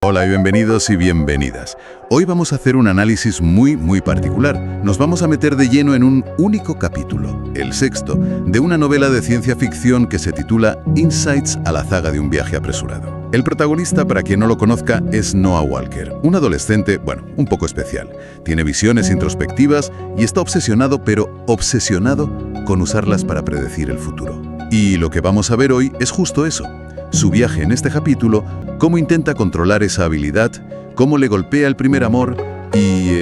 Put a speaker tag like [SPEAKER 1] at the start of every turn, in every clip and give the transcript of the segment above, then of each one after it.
[SPEAKER 1] Hola y bienvenidos y bienvenidas. Hoy vamos a hacer un análisis muy particular. Nos vamos a meter de lleno en un único capítulo, el sexto, de una novela de ciencia ficción que se titula Insights a la zaga de un viaje apresurado. El protagonista, para quien no lo conozca, es Noah Walker, un adolescente, un poco especial. Tiene visiones introspectivas y está obsesionado, pero obsesionado con usarlas para predecir el futuro. Y lo que vamos a ver hoy es justo eso. Su viaje en este capítulo, cómo intenta controlar esa habilidad, cómo le golpea el primer amor y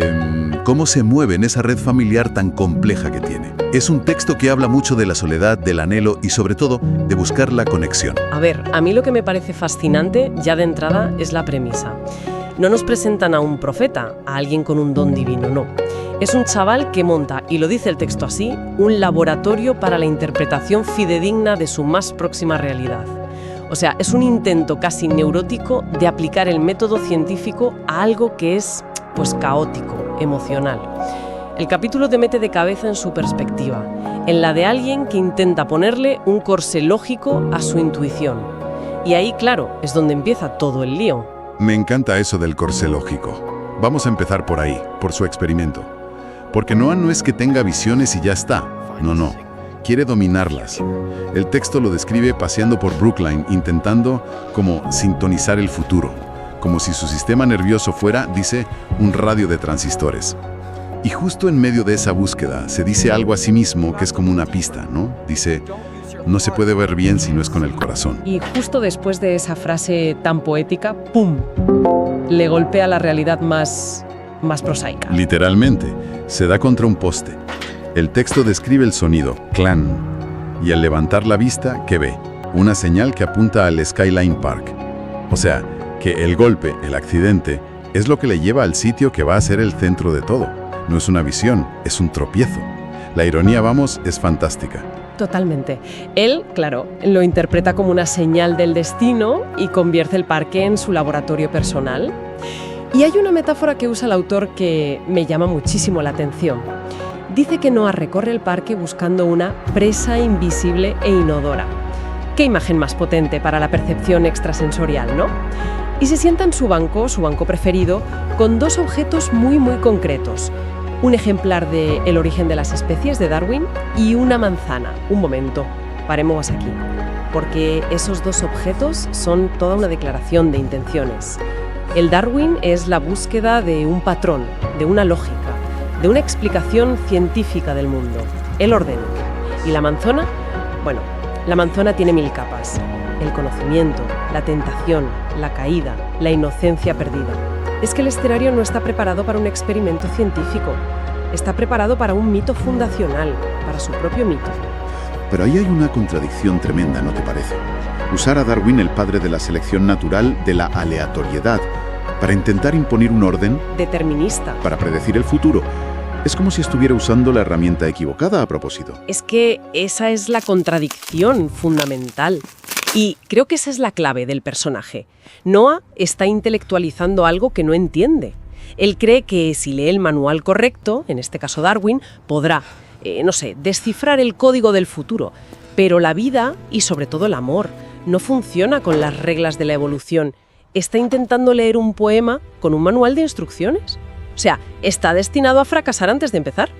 [SPEAKER 1] cómo se mueve en esa red familiar tan compleja que tiene. Es un texto que habla mucho de la soledad, del anhelo y sobre todo de buscar la conexión.
[SPEAKER 2] A ver, a mí lo que me parece fascinante ya de entrada es la premisa. No nos presentan a un profeta, a alguien con un don divino, no. Es un chaval que monta, y lo dice el texto así, un laboratorio para la interpretación fidedigna de su más próxima realidad. O sea, es un intento casi neurótico de aplicar el método científico a algo que es, caótico, emocional. El capítulo te mete de cabeza en su perspectiva, en la de alguien que intenta ponerle un corsé lógico a su intuición. Y ahí, claro, es donde empieza todo el lío.
[SPEAKER 1] Me encanta eso del corsé lógico. Vamos a empezar por ahí, por su experimento. Porque Noah no es que tenga visiones y ya está. No. Quiere dominarlas. El texto lo describe paseando por Brookline, intentando como sintonizar el futuro, como si su sistema nervioso fuera, dice, un radio de transistores. Y justo en medio de esa búsqueda se dice algo a sí mismo que es como una pista, ¿no? Dice, no se puede ver bien si no es con el corazón.
[SPEAKER 2] Y justo después de esa frase tan poética, ¡pum!, le golpea la realidad más prosaica.
[SPEAKER 1] Literalmente, se da contra un poste. El texto describe el sonido, clan, y al levantar la vista, ¿qué ve? Una señal que apunta al Skyline Park. O sea, que el golpe, el accidente, es lo que le lleva al sitio que va a ser el centro de todo. No es una visión, es un tropiezo. La ironía, es fantástica.
[SPEAKER 2] Totalmente. Él, claro, lo interpreta como una señal del destino y convierte el parque en su laboratorio personal. Y hay una metáfora que usa el autor que me llama muchísimo la atención. Dice que Noah recorre el parque buscando una presa invisible e inodora. ¿Qué imagen más potente para la percepción extrasensorial, no? Y se sienta en su banco preferido, con dos objetos muy concretos. Un ejemplar de El origen de las especies de Darwin y una manzana. Un momento, paremos aquí. Porque esos dos objetos son toda una declaración de intenciones. El Darwin es la búsqueda de un patrón, de una lógica, de una explicación científica del mundo, el orden. ¿Y la manzana? La manzana tiene 1000 capas. El conocimiento, la tentación, la caída, la inocencia perdida. Es que el escenario no está preparado para un experimento científico. Está preparado para un mito fundacional, para su propio mito.
[SPEAKER 3] Pero ahí hay una contradicción tremenda, ¿no te parece? Usar a Darwin, el padre de la selección natural, de la aleatoriedad, para intentar imponer un orden
[SPEAKER 2] determinista,
[SPEAKER 3] para predecir el futuro. Es como si estuviera usando la herramienta equivocada a propósito.
[SPEAKER 2] Es que esa es la contradicción fundamental. Y creo que esa es la clave del personaje. Noah está intelectualizando algo que no entiende. Él cree que si lee el manual correcto, en este caso Darwin, podrá, descifrar el código del futuro. Pero la vida, y sobre todo el amor, no funciona con las reglas de la evolución. Está intentando leer un poema con un manual de instrucciones. O sea, está destinado a fracasar antes de empezar.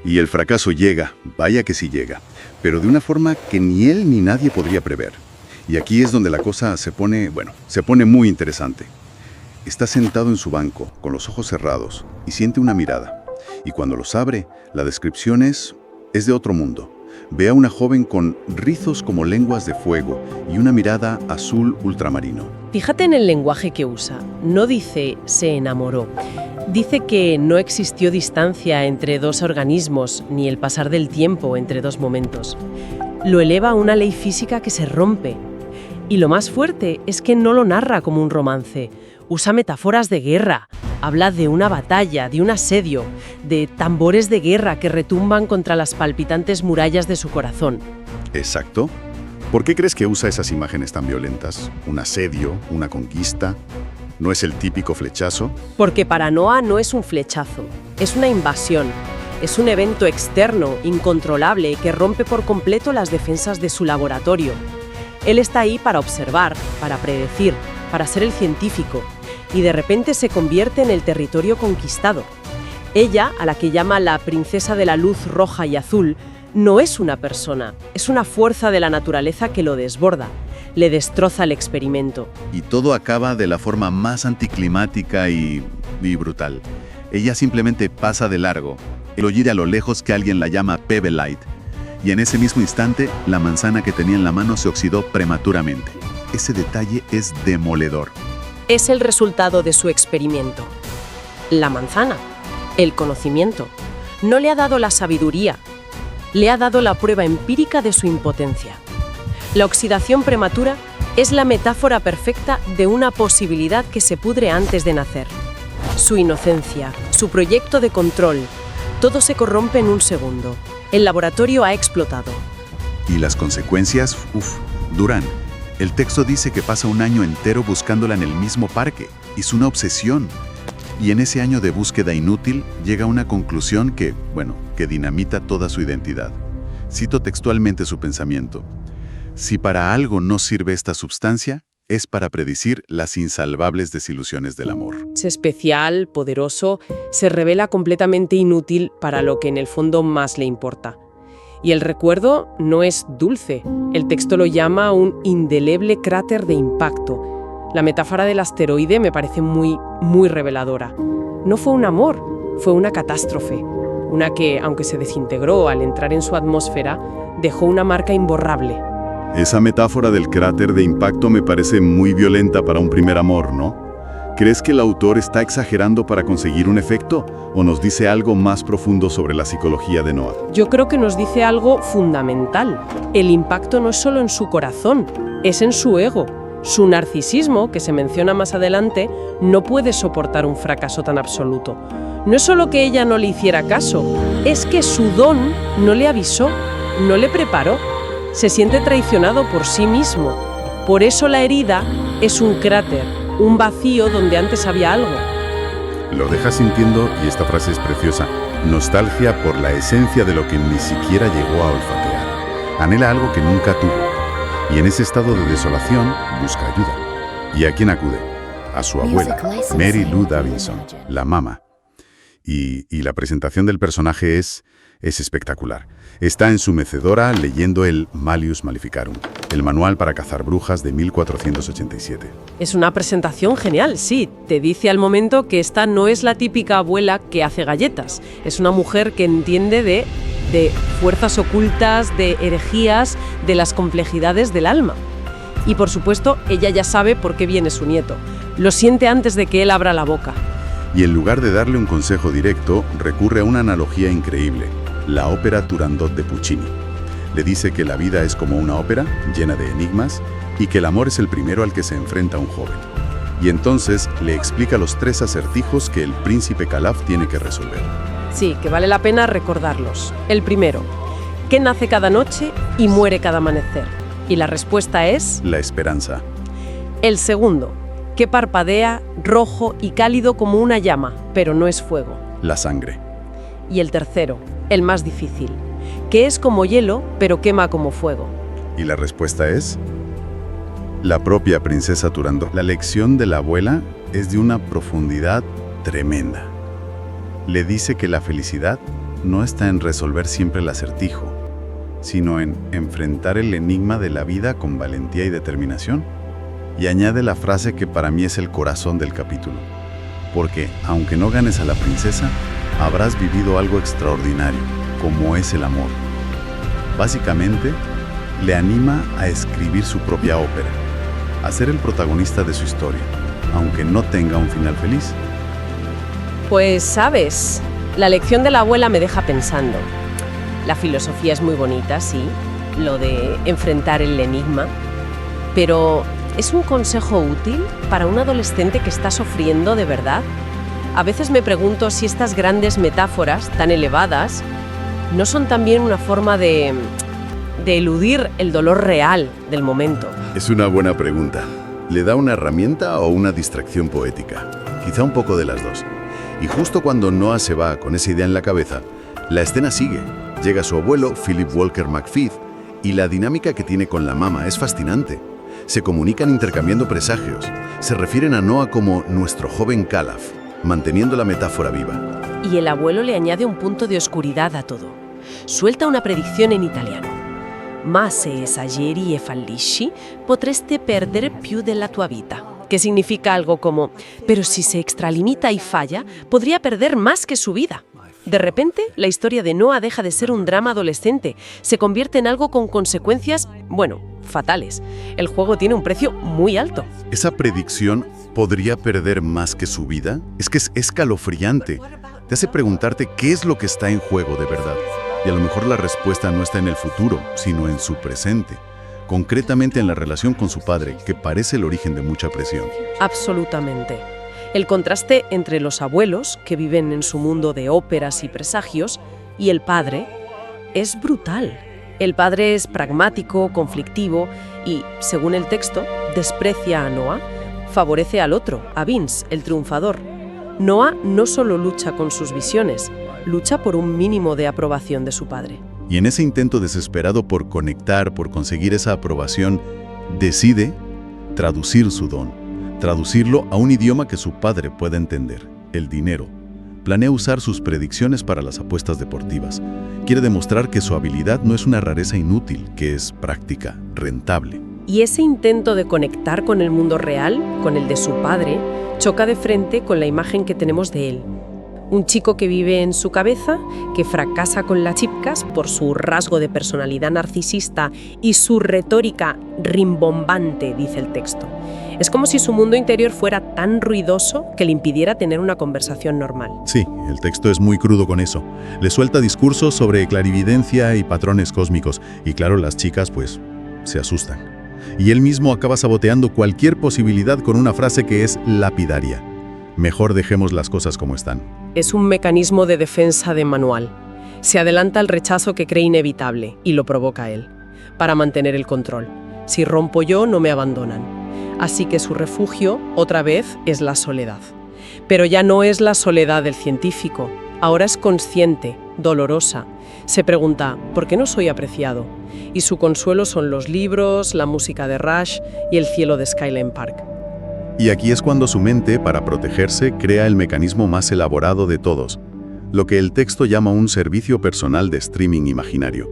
[SPEAKER 3] Y el fracaso llega, vaya que sí llega, pero de una forma que ni él ni nadie podría prever. Y aquí es donde la cosa se pone muy interesante. Está sentado en su banco, con los ojos cerrados, y siente una mirada. Y cuando los abre, la descripción es de otro mundo. Ve a una joven con rizos como lenguas de fuego y una mirada azul ultramarino.
[SPEAKER 2] Fíjate en el lenguaje que usa. No dice se enamoró. Dice que no existió distancia entre dos organismos, ni el pasar del tiempo entre dos momentos. Lo eleva a una ley física que se rompe. Y lo más fuerte es que no lo narra como un romance. Usa metáforas de guerra. Habla de una batalla, de un asedio, de tambores de guerra que retumban contra las palpitantes murallas de su corazón.
[SPEAKER 3] Exacto. ¿Por qué crees que usa esas imágenes tan violentas? ¿Un asedio? ¿Una conquista? ¿No es el típico flechazo?
[SPEAKER 2] Porque para Noah no es un flechazo, es una invasión. Es un evento externo, incontrolable, que rompe por completo las defensas de su laboratorio. Él está ahí para observar, para predecir, para ser el científico. y de repente se convierte en el territorio conquistado. Ella, a la que llama la princesa de la luz roja y azul, no es una persona, es una fuerza de la naturaleza que lo desborda, le destroza el experimento.
[SPEAKER 3] Y todo acaba de la forma más anticlimática y brutal. Ella simplemente pasa de largo. Él oye a lo lejos que alguien la llama Pebble Light. Y en ese mismo instante, la manzana que tenía en la mano se oxidó prematuramente. Ese detalle es demoledor.
[SPEAKER 2] Es el resultado de su experimento. La manzana, el conocimiento, no le ha dado la sabiduría, le ha dado la prueba empírica de su impotencia. La oxidación prematura es la metáfora perfecta de una posibilidad que se pudre antes de nacer. Su inocencia, su proyecto de control, todo se corrompe en un segundo. El laboratorio ha explotado.
[SPEAKER 3] Y las consecuencias, duran. El texto dice que pasa un año entero buscándola en el mismo parque. Es una obsesión. Y en ese año de búsqueda inútil llega a una conclusión que dinamita toda su identidad. Cito textualmente su pensamiento. Si para algo no sirve esta sustancia, es para predecir las insalvables desilusiones del amor.
[SPEAKER 2] Es especial, poderoso, se revela completamente inútil para lo que en el fondo más le importa. Y el recuerdo no es dulce. El texto lo llama un indeleble cráter de impacto. La metáfora del asteroide me parece muy reveladora. No fue un amor, fue una catástrofe. Una que, aunque se desintegró al entrar en su atmósfera, dejó una marca imborrable.
[SPEAKER 3] Esa metáfora del cráter de impacto me parece muy violenta para un primer amor, ¿no? ¿Crees que el autor está exagerando para conseguir un efecto o nos dice algo más profundo sobre la psicología de Noah?
[SPEAKER 2] Yo creo que nos dice algo fundamental. El impacto no es solo en su corazón, es en su ego. Su narcisismo, que se menciona más adelante, no puede soportar un fracaso tan absoluto. No es solo que ella no le hiciera caso, es que su don no le avisó, no le preparó. Se siente traicionado por sí mismo. Por eso la herida es un cráter, un vacío donde antes había algo.
[SPEAKER 3] Lo deja sintiendo, y esta frase es preciosa, nostalgia por la esencia de lo que ni siquiera llegó a olfatear. Anhela algo que nunca tuvo. Y en ese estado de desolación busca ayuda. ¿Y a quién acude? A su abuela, Mary Lou Davidson, la mamá. Y la presentación del personaje es espectacular. Está en su mecedora leyendo el Malleus Maleficarum, el manual para cazar brujas de 1487.
[SPEAKER 2] Es una presentación genial, sí. Te dice al momento que esta no es la típica abuela que hace galletas. Es una mujer que entiende de fuerzas ocultas, de herejías, de las complejidades del alma. Y por supuesto, ella ya sabe por qué viene su nieto. Lo siente antes de que él abra la boca.
[SPEAKER 3] Y en lugar de darle un consejo directo, recurre a una analogía increíble, la ópera Turandot de Puccini. Le dice que la vida es como una ópera llena de enigmas y que el amor es el primero al que se enfrenta un joven. Y entonces le explica los 3 acertijos que el príncipe Calaf tiene que resolver.
[SPEAKER 2] Sí, que vale la pena recordarlos. El primero, ¿qué nace cada noche y muere cada amanecer? Y la respuesta es...
[SPEAKER 3] la esperanza.
[SPEAKER 2] El segundo, ¿qué parpadea, rojo y cálido como una llama, pero no es fuego?
[SPEAKER 3] La sangre.
[SPEAKER 2] Y el tercero, el más difícil, ¿qué es como hielo, pero quema como fuego?
[SPEAKER 3] Y la respuesta es... la propia princesa Turandot. La lección de la abuela es de una profundidad tremenda. Le dice que la felicidad no está en resolver siempre el acertijo, sino en enfrentar el enigma de la vida con valentía y determinación. Y añade la frase que para mí es el corazón del capítulo. Porque, aunque no ganes a la princesa, habrás vivido algo extraordinario, como es el amor. Básicamente, le anima a escribir su propia ópera, a ser el protagonista de su historia, aunque no tenga un final feliz.
[SPEAKER 2] Pues, ¿sabes? La lección de la abuela me deja pensando. La filosofía es muy bonita, sí, lo de enfrentar el enigma, pero ¿es un consejo útil para un adolescente que está sufriendo de verdad? A veces me pregunto si estas grandes metáforas tan elevadas no son también una forma de eludir el dolor real del momento.
[SPEAKER 3] Es una buena pregunta. ¿Le da una herramienta o una distracción poética? Quizá un poco de las dos. Y justo cuando Noah se va con esa idea en la cabeza, la escena sigue. Llega su abuelo, Philip Walker Macbeth, y la dinámica que tiene con la mamá es fascinante.
[SPEAKER 1] Se comunican intercambiando presagios. Se refieren a Noah como nuestro joven Calaf, manteniendo la metáfora viva.
[SPEAKER 4] Y el abuelo le añade un punto de oscuridad a todo. Suelta una predicción en italiano. Ma se esageri e fallisci, potreste perdere più della tua vita. Que significa algo como, pero si se extralimita y falla, podría perder más que su vida. De repente, la historia de Noah deja de ser un drama adolescente, se convierte en algo con consecuencias, fatales. El juego tiene un precio muy alto.
[SPEAKER 1] ¿Esa predicción podría perder más que su vida? Es que es escalofriante. Te hace preguntarte qué es lo que está en juego de verdad. Y a lo mejor la respuesta no está en el futuro, sino en su presente. Concretamente en la relación con su padre, que parece el origen de mucha presión.
[SPEAKER 2] Absolutamente. El contraste entre los abuelos, que viven en su mundo de óperas y presagios, y el padre, es brutal. El padre es pragmático, conflictivo y, según el texto, desprecia a Noah, favorece al otro, a Vince, el triunfador. Noah no solo lucha con sus visiones, lucha por un mínimo de aprobación de su padre.
[SPEAKER 1] Y en ese intento desesperado por conectar, por conseguir esa aprobación, decide traducir su don, traducirlo a un idioma que su padre pueda entender, el dinero. Planea usar sus predicciones para las apuestas deportivas. Quiere demostrar que su habilidad no es una rareza inútil, que es práctica, rentable.
[SPEAKER 2] Y ese intento de conectar con el mundo real, con el de su padre, choca de frente con la imagen que tenemos de él. Un chico que vive en su cabeza, que fracasa con las chicas por su rasgo de personalidad narcisista y su retórica rimbombante, dice el texto. Es como si su mundo interior fuera tan ruidoso que le impidiera tener una conversación normal.
[SPEAKER 1] Sí, el texto es muy crudo con eso. Le suelta discursos sobre clarividencia y patrones cósmicos. Y claro, las chicas, se asustan. Y él mismo acaba saboteando cualquier posibilidad con una frase que es lapidaria. Mejor dejemos las cosas como están.
[SPEAKER 2] Es un mecanismo de defensa de manual. Se adelanta al rechazo que cree inevitable y lo provoca él, para mantener el control. Si rompo yo, no me abandonan. Así que su refugio, otra vez, es la soledad. Pero ya no es la soledad del científico. Ahora es consciente, dolorosa. Se pregunta, ¿por qué no soy apreciado? Y su consuelo son los libros, la música de Rush y el cielo de Skyline Park.
[SPEAKER 1] Y aquí es cuando su mente, para protegerse, crea el mecanismo más elaborado de todos, lo que el texto llama un servicio personal de streaming imaginario.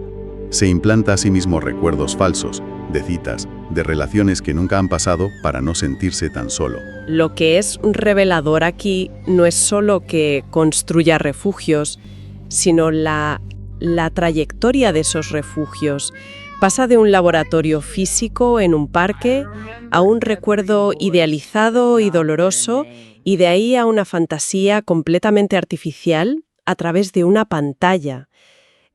[SPEAKER 1] Se implanta a sí mismo recuerdos falsos, de citas, de relaciones que nunca han pasado para no sentirse tan solo.
[SPEAKER 2] Lo que es revelador aquí no es solo que construya refugios, sino la trayectoria de esos refugios. Pasa de un laboratorio físico en un parque a un recuerdo idealizado y doloroso, y de ahí a una fantasía completamente artificial a través de una pantalla.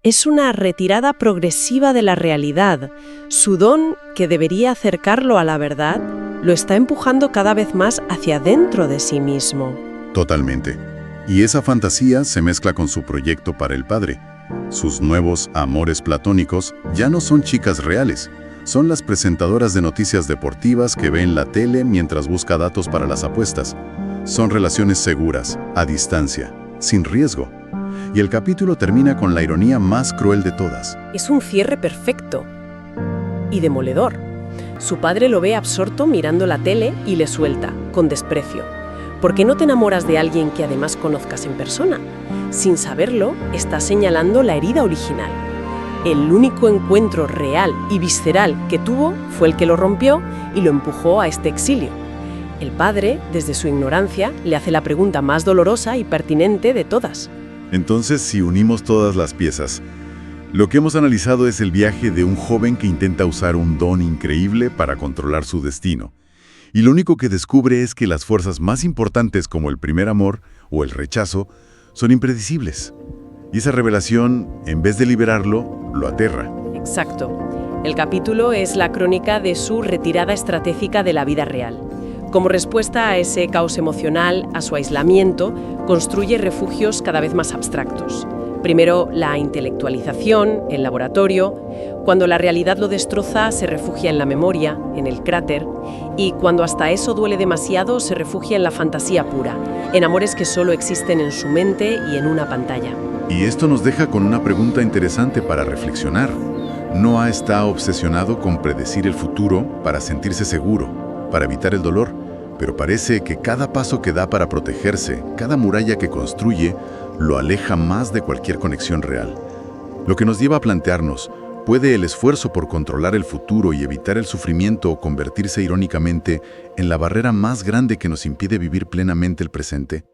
[SPEAKER 2] Es una retirada progresiva de la realidad. Su don, que debería acercarlo a la verdad, lo está empujando cada vez más hacia dentro de sí mismo.
[SPEAKER 3] Totalmente. Y esa fantasía se mezcla con su proyecto para el padre. Sus nuevos amores platónicos ya no son chicas reales, son las presentadoras de noticias deportivas que ve en la tele mientras busca datos para las apuestas. Son relaciones seguras, a distancia, sin riesgo. Y el capítulo termina con la ironía más cruel de todas.
[SPEAKER 2] Es un cierre perfecto y demoledor. Su padre lo ve absorto mirando la tele y le suelta, con desprecio. ¿Por qué no te enamoras de alguien que además conozcas en persona? Sin saberlo, está señalando la herida original. El único encuentro real y visceral que tuvo fue el que lo rompió y lo empujó a este exilio. El padre, desde su ignorancia, le hace la pregunta más dolorosa y pertinente de todas.
[SPEAKER 3] Entonces, si unimos todas las piezas, lo que hemos analizado es el viaje de un joven que intenta usar un don increíble para controlar su destino. Y lo único que descubre es que las fuerzas más importantes como el primer amor o el rechazo son impredecibles. Y esa revelación, en vez de liberarlo, lo aterra.
[SPEAKER 2] Exacto. El capítulo es la crónica de su retirada estratégica de la vida real. Como respuesta a ese caos emocional, a su aislamiento, construye refugios cada vez más abstractos. Primero, la intelectualización, el laboratorio. Cuando la realidad lo destroza, se refugia en la memoria, en el cráter. Y cuando hasta eso duele demasiado, se refugia en la fantasía pura, en amores que solo existen en su mente y en una pantalla.
[SPEAKER 3] Y esto nos deja con una pregunta interesante para reflexionar. Noah está obsesionado con predecir el futuro para sentirse seguro, para evitar el dolor, pero parece que cada paso que da para protegerse, cada muralla que construye, lo aleja más de cualquier conexión real. Lo que nos lleva a plantearnos, ¿puede el esfuerzo por controlar el futuro y evitar el sufrimiento convertirse irónicamente en la barrera más grande que nos impide vivir plenamente el presente?